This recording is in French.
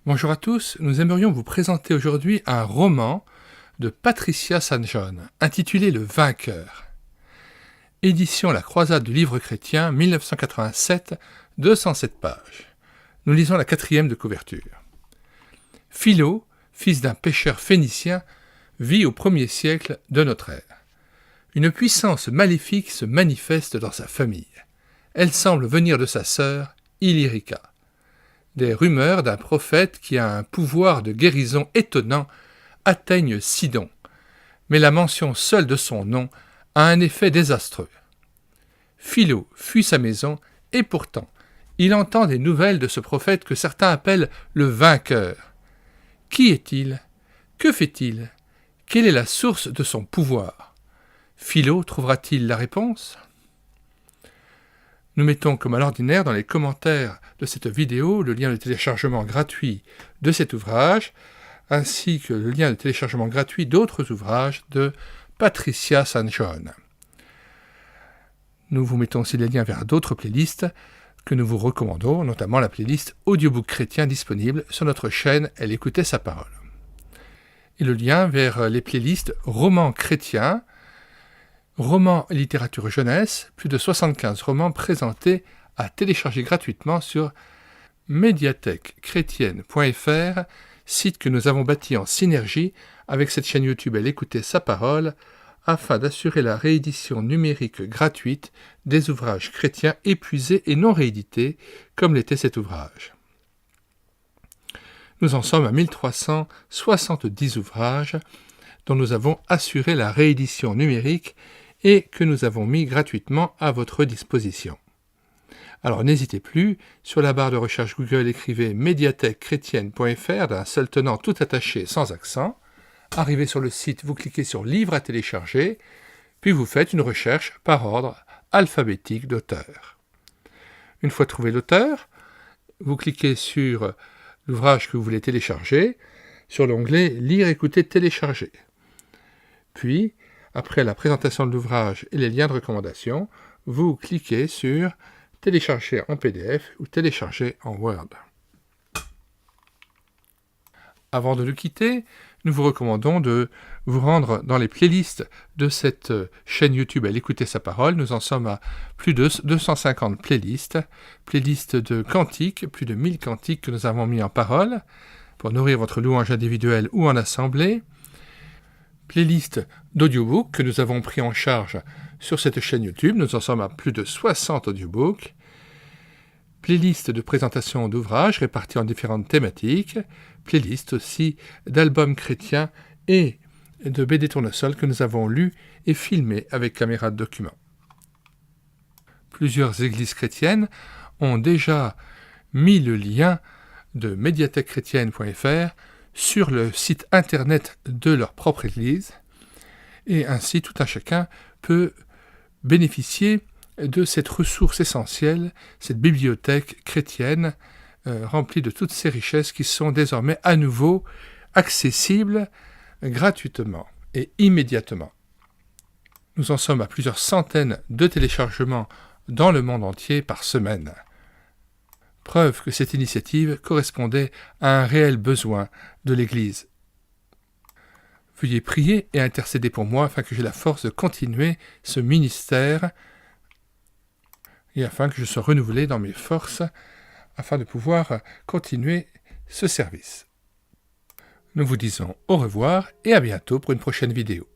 Bonjour à tous, nous aimerions vous présenter aujourd'hui un roman de Patricia St. John, intitulé Le Vainqueur. Édition La Croisade du Livre Chrétien, 1987, 207 pages. Nous lisons la 4e de couverture. Philo, fils d'un pêcheur phénicien, vit au 1er siècle de notre ère. Une puissance maléfique se manifeste dans sa famille. Elle semble venir de sa sœur, Illyricka. Des rumeurs d'un prophète qui a un pouvoir de guérison étonnant atteignent Sidon, mais la mention seule de son nom a un effet désastreux. Philo fuit sa maison et pourtant, il entend des nouvelles de ce prophète que certains appellent le vainqueur. Qui est-il? Que fait-il? Quelle est la source de son pouvoir? Philo trouvera-t-il la réponse? Nous mettons comme à l'ordinaire dans les commentaires de cette vidéo le lien de téléchargement gratuit de cet ouvrage, ainsi que le lien de téléchargement gratuit d'autres ouvrages de Patricia St. John. Nous vous mettons aussi les liens vers d'autres playlists que nous vous recommandons, notamment la playlist Audiobook chrétien disponible sur notre chaîne Elle écoutait sa parole. Et le lien vers les playlists Romans chrétiens, Romans et littérature jeunesse, plus de 75 romans présentés à télécharger gratuitement sur médiathèquechrétienne.fr, site que nous avons bâti en synergie avec cette chaîne YouTube Elle écoutait sa parole, afin d'assurer la réédition numérique gratuite des ouvrages chrétiens épuisés et non réédités, comme l'était cet ouvrage. Nous en sommes à 1370 ouvrages dont nous avons assuré la réédition numérique et que nous avons mis gratuitement à votre disposition. Alors n'hésitez plus, sur la barre de recherche Google, écrivez médiathèquechrétienne.fr d'un seul tenant tout attaché sans accent. Arrivé sur le site, vous cliquez sur Livres à télécharger, puis vous faites une recherche par ordre alphabétique d'auteur. Une fois trouvé l'auteur, vous cliquez sur l'ouvrage que vous voulez télécharger, sur l'onglet Lire, écouter, télécharger. Puis, après la présentation de l'ouvrage et les liens de recommandation, vous cliquez sur Télécharger en PDF ou Télécharger en Word. Avant de nous quitter, nous vous recommandons de vous rendre dans les playlists de cette chaîne YouTube Elle écoutait sa parole. Nous en sommes à plus de 250 playlists de cantiques, plus de 1000 cantiques que nous avons mis en parole pour nourrir votre louange individuelle ou en assemblée. Playlist d'audiobook que nous avons pris en charge sur cette chaîne YouTube. Nous en sommes à plus de 60 audiobooks. Playlist de présentation d'ouvrages répartis en différentes thématiques. Playlist aussi d'albums chrétiens et de BD tournesol que nous avons lus et filmés avec caméra de document. Plusieurs églises chrétiennes ont déjà mis le lien de médiathèquechrétienne.fr sur le site internet de leur propre église, et ainsi tout un chacun peut bénéficier de cette ressource essentielle, cette bibliothèque chrétienne remplie de toutes ces richesses qui sont désormais à nouveau accessibles gratuitement et immédiatement. Nous en sommes à plusieurs centaines de téléchargements dans le monde entier par semaine. Preuve que cette initiative correspondait à un réel besoin de l'Église. Veuillez prier et intercéder pour moi afin que j'aie la force de continuer ce ministère et afin que je sois renouvelé dans mes forces afin de pouvoir continuer ce service. Nous vous disons au revoir et à bientôt pour une prochaine vidéo.